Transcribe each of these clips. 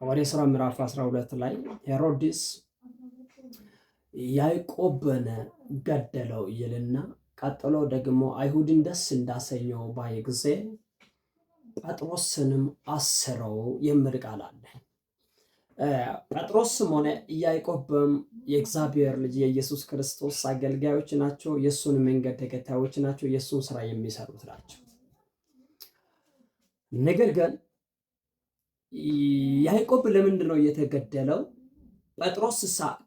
ሐዋርያት ሥራ ምዕራፍ 12 ላይ ሄሮድስ ያዕቆብን ገደለው ይልና ቀጥሎ ደግሞ አይሁድን ደስ እንዳሰኘው ባየ ጊዜ ጴጥሮስንም አሰረው የሚል ቃል አለ። ጴጥሮስም ሆነ ያዕቆብም የእግዚአብሔር ልጅ የኢየሱስ ክርስቶስ አገልጋዮች ናቸው። የእሱን መንገድ ተከታዮች ናቸው። የእሱን ስራ የሚሰሩት ናቸው። ነገር ግን ያዕቆብ ለምንድን ነው የተገደለው? ጴጥሮስ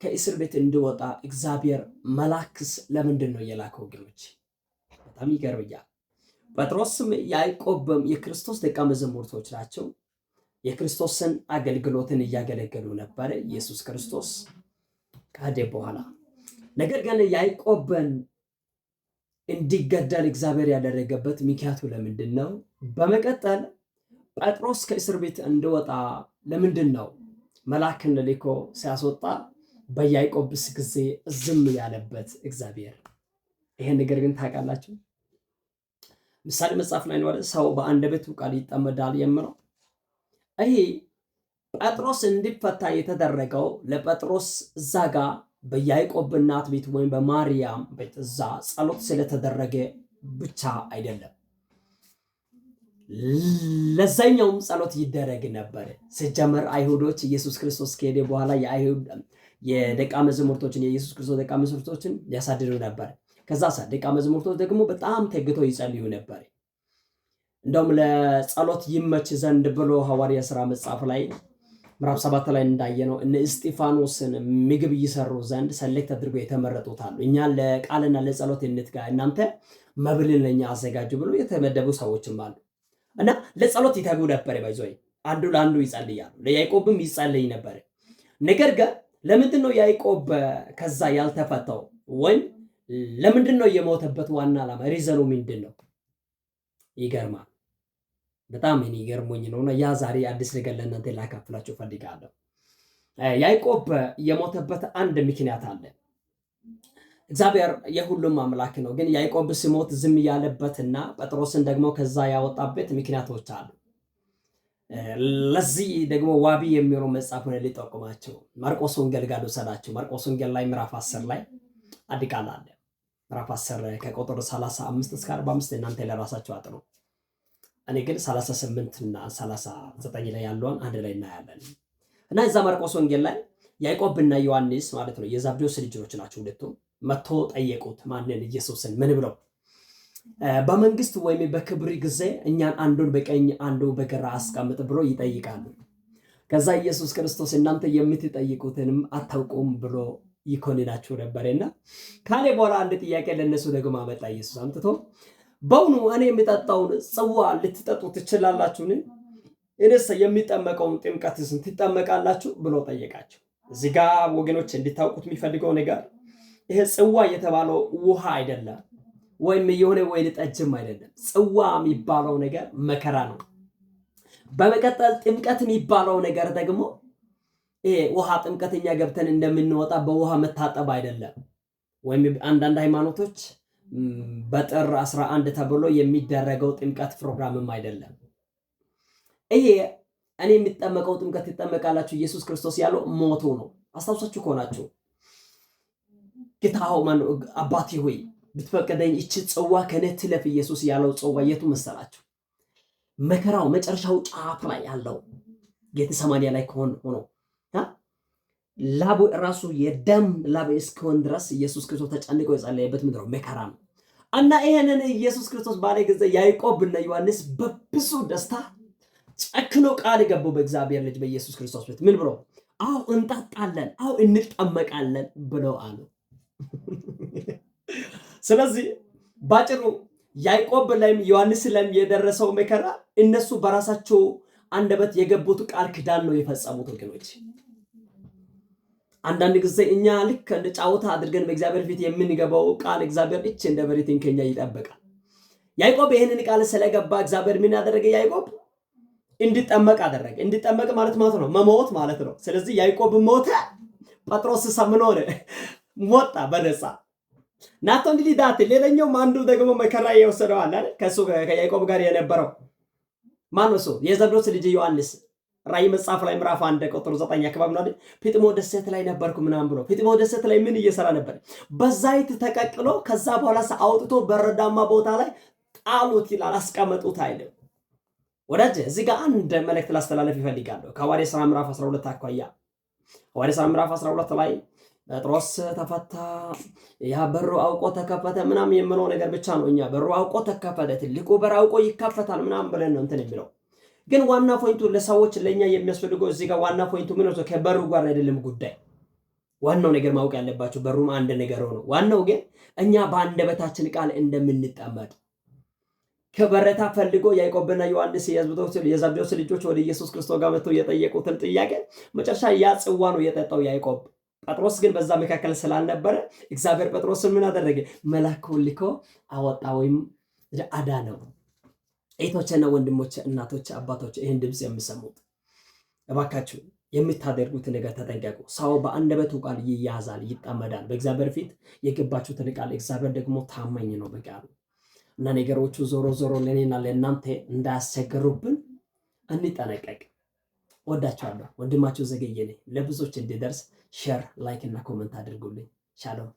ከእስር ቤት እንዲወጣ እግዚአብሔር መልአክስ ለምንድን ነው የላከው? ወገኖች በጣም ይገርምኛል። ጴጥሮስም ያዕቆብም የክርስቶስ ደቀ መዛሙርቶች ናቸው። የክርስቶስን አገልግሎትን እያገለገሉ ነበር ኢየሱስ ክርስቶስ ካደ በኋላ። ነገር ግን ያዕቆብን እንዲገደል እግዚአብሔር ያደረገበት ምክንያቱ ለምንድን ነው? በመቀጠል ጴጥሮስ ከእስር ቤት እንዲወጣ ለምንድን ነው መልአክን ልኮ ሲያስወጣ በያዕቆብስ ጊዜ ዝም ያለበት እግዚአብሔር? ይሄን ነገር ግን ታውቃላችሁ? ምሳሌ መጽሐፍ ላይ ነው ሰው በአንደበቱ ቃል ይጠመዳል የምለው። ይሄ ጴጥሮስ እንዲፈታ የተደረገው ለጴጥሮስ እዛ ጋ በያዕቆብ እናት ቤት ወይም በማርያም ቤት እዛ ጸሎት ስለተደረገ ብቻ አይደለም። ለዛኛውም ጸሎት ይደረግ ነበር። ሲጀመር አይሁዶች ኢየሱስ ክርስቶስ ከሄደ በኋላ የአይሁድ የደቀ መዛሙርቶችን የኢየሱስ ክርስቶስ ደቀ መዛሙርቶችን ያሳድዱ ነበር። ከዛ ደቀ መዛሙርቶች ደግሞ በጣም ተግተው ይጸልዩ ነበር። እንደውም ለጸሎት ይመች ዘንድ ብሎ ሐዋርያት ሥራ መጽሐፍ ላይ ምዕራፍ 7 ላይ እንዳየነው እነ እስጢፋኖስን ምግብ ይሰሩ ዘንድ ሰሌክት አድርጎ የተመረጡት አሉ። እኛ ለቃልና ለጸሎት እንትጋ፣ እናንተ መብልን ለኛ አዘጋጁ ብሎ የተመደቡ ሰዎችም አሉ። እና ለጸሎት ይተጉ ነበር። ባይዞይ አንዱ ለአንዱ ይጸልያሉ። ለያዕቆብም ይጸልይ ነበር። ነገር ግን ለምንድን ነው ያዕቆብ ከዛ ያልተፈታው? ወይም ለምንድን ነው የሞተበት ዋና ዓላማ ሪዘኑ ምንድን ነው? ይገርማል። በጣም እኔ ይገርሞኝ ነውና ያ ዛሬ አዲስ ነገር ለእናንተ ላካፍላችሁ ፈልጋለሁ። ያዕቆብ የሞተበት አንድ ምክንያት አለ። እግዚአብሔር የሁሉም አምላክ ነው። ግን ያዕቆብ ሲሞት ዝም ያለበትና ጴጥሮስን ደግሞ ከዛ ያወጣበት ምክንያቶች አሉ። ለዚህ ደግሞ ዋቢ የሚሆነው መጽሐፉን ሊጠቁማቸው ማርቆስ ወንጌል ጋር ልውሰዳችሁ። ማርቆስ ወንጌል ላይ ምዕራፍ 10 ላይ አንድ ቃል አለ። ምዕራፍ 10 ከቁጥር 35 እስከ 45 እናንተ ለራሳችሁ አጥኑ። እኔ ግን 38 እና 39 ላይ ያለውን አንድ ላይ እናያለን። እና እዛ ማርቆስ ወንጌል ላይ ያዕቆብና ዮሐንስ ማለት ነው የዘብዴዎስ ልጆች ናቸው ሁለቱም መጥቶ ጠየቁት። ማንን? ኢየሱስን። ምን ብለው? በመንግስት ወይም በክብር ጊዜ እኛን አንዱን በቀኝ አንዱ በግራ አስቀምጥ ብሎ ይጠይቃሉ። ከዛ ኢየሱስ ክርስቶስ እናንተ የምትጠይቁትንም አታውቁም ብሎ ይኮንናቸው ነበርና ካለ በኋላ አንድ ጥያቄ ለነሱ ደግሞ አመጣ። ኢየሱስ አምጥቶ በውኑ እኔ የሚጠጣውን ጽዋ ልትጠጡ ትችላላችሁን? እኔስ የሚጠመቀውን ጥምቀትስ ትጠመቃላችሁ ብሎ ጠየቃቸው። እዚህ ጋር ወገኖች እንድታውቁት የሚፈልገው ነገር ይሄ ጽዋ የተባለው ውሃ አይደለም፣ ወይም የሆነ ወይን ጠጅም አይደለም። ጽዋ የሚባለው ነገር መከራ ነው። በመቀጠል ጥምቀት የሚባለው ነገር ደግሞ ይሄ ውሃ ጥምቀተኛ ገብተን እንደምንወጣ በውሃ መታጠብ አይደለም። ወይም አንዳንድ ሃይማኖቶች በጥር 11 ተብሎ የሚደረገው ጥምቀት ፕሮግራምም አይደለም። ይሄ እኔ የሚጠመቀው ጥምቀት ትጠመቃላችሁ ኢየሱስ ክርስቶስ ያለው ሞቶ ነው። አስታውሳችሁ ከሆናችሁ ጌታው ማን አባቴ ሆይ ብትፈቅደኝ እቺ ጽዋ ከኔ ትለፍ ኢየሱስ ያለው ጽዋ የቱ መሰላችሁ? መከራው መጨረሻው ጫፍ ላይ ያለው ጌቴሰማኒ ላይ ሆኖ ላቡ ራሱ የደም ላብ እስኪሆን ድረስ ኢየሱስ ክርስቶስ ተጨንቆ የጸለየበት ምድረው መከራ ነው። እና ይሄንን ኢየሱስ ክርስቶስ ባለ ጊዜ ያዕቆብና ዮሐንስ በብዙ ደስታ ጨክኖ ቃል ገቡ በእግዚአብሔር ልጅ በኢየሱስ ክርስቶስ ቤት። ምን ብሎ? አው እንጠጣለን፣ አው እንጠመቃለን ብለው አሉ። ስለዚህ ባጭሩ ያዕቆብ ላይም ዮሐንስ ላይም የደረሰው መከራ እነሱ በራሳቸው አንደበት የገቡት ቃል ኪዳን ነው የፈጸሙት ወገኖች። አንዳንድ ጊዜ እኛ ልክ እንደ ጫወታ አድርገን በእግዚአብሔር ፊት የምንገባው ቃል እግዚአብሔር እቺ እንደ በሬትን ከኛ ይጠብቃል። ያዕቆብ ይሄንን ቃል ስለገባ እግዚአብሔር ምን ያደረገ? ያዕቆብ እንዲጠመቅ አደረገ። እንዲጠመቅ ማለት ነው መሞት ማለት ነው። ስለዚህ ያዕቆብ ሞተ፣ ጴጥሮስ ሰምኖ ሞታ በነፃ ናቶ እንግዲህ ዳት ሌላኛውም አንዱ ደግሞ መከራ የወሰደው አለ አይደል? ከሱ ከያዕቆብ ጋር የነበረው ማን ነው? የዘብዴዎስ ልጅ ዮሐንስ ራእይ መጽሐፍ ላይ ምዕራፍ 1 ቁጥር 9 አካባቢ ነው አይደል? ፊጥሞ ደሴት ላይ ነበርኩ ምናምን ብሎ ፊጥሞ ደሴት ላይ ምን እየሰራ ነበር? በዛይት ተቀቅሎ ከዛ በኋላ አውጥቶ በረዳማ ቦታ ላይ ጣሉት ይላል። አስቀመጡት አይደል? ወዳጅ እዚህ ጋር አንድ መልእክት ላስተላለፍ ይፈልጋለሁ። ከሐዋርያት ሥራ ምዕራፍ 12 አኳያ ሐዋርያት ሥራ ምዕራፍ 12 ላይ ጴጥሮስ ተፈታ፣ ያ በሩ አውቆ ተከፈተ ምናምን የምለው ነገር ብቻ ነው። እኛ በሩ አውቆ ተከፈተ፣ ትልቁ በር አውቆ ይከፈታል ምናምን ብለን ነው እንትን የሚለው። ግን ዋና ፖይንቱ ለሰዎች ለኛ የሚያስፈልገው እዚህ ጋር ዋና ፖይንቱ ምን ነው? ከበሩ ጋር አይደለም ጉዳይ። ዋናው ነገር ማወቅ ያለባቸው በሩም አንድ ነገር ነው። ዋናው ግን እኛ በአንደበታችን ቃል እንደምንጠመድ ከበረታ ፈልጎ ያዕቆብና ዮሐንስ የዘብዴዎስ ልጆች ወደ ኢየሱስ ክርስቶስ ጋር መጥተው የጠየቁትን ጥያቄ መጨረሻ ያ ጽዋ ነው የጠጣው ያዕቆብ። ጴጥሮስ ግን በዛ መካከል ስላልነበረ እግዚአብሔር ጴጥሮስን ምን አደረገ? መልአኩን ልኮ አወጣ ወይም አዳነው። እህቶቼና ወንድሞቼ፣ እናቶቼ፣ አባቶቼ ይህን ድምፅ የምሰሙት እባካችሁ የምታደርጉት ነገር ተጠንቀቁ። ሰው በአንደበቱ ቃል ይያዛል፣ ይጠመዳል። በእግዚአብሔር ፊት የገባችሁትን ቃል እግዚአብሔር ደግሞ ታማኝ ነው በቃሉ እና ነገሮቹ ዞሮ ዞሮ ለኔና ለእናንተ እንዳያስቸግሩብን እንጠነቀቅ። ወዳችኋለሁ። ወንድማችሁ ዘገየ ነኝ። ለብዙዎች እንዲደርስ ሼር፣ ላይክ እና ኮሜንት አድርጉልኝ። ሻሎም።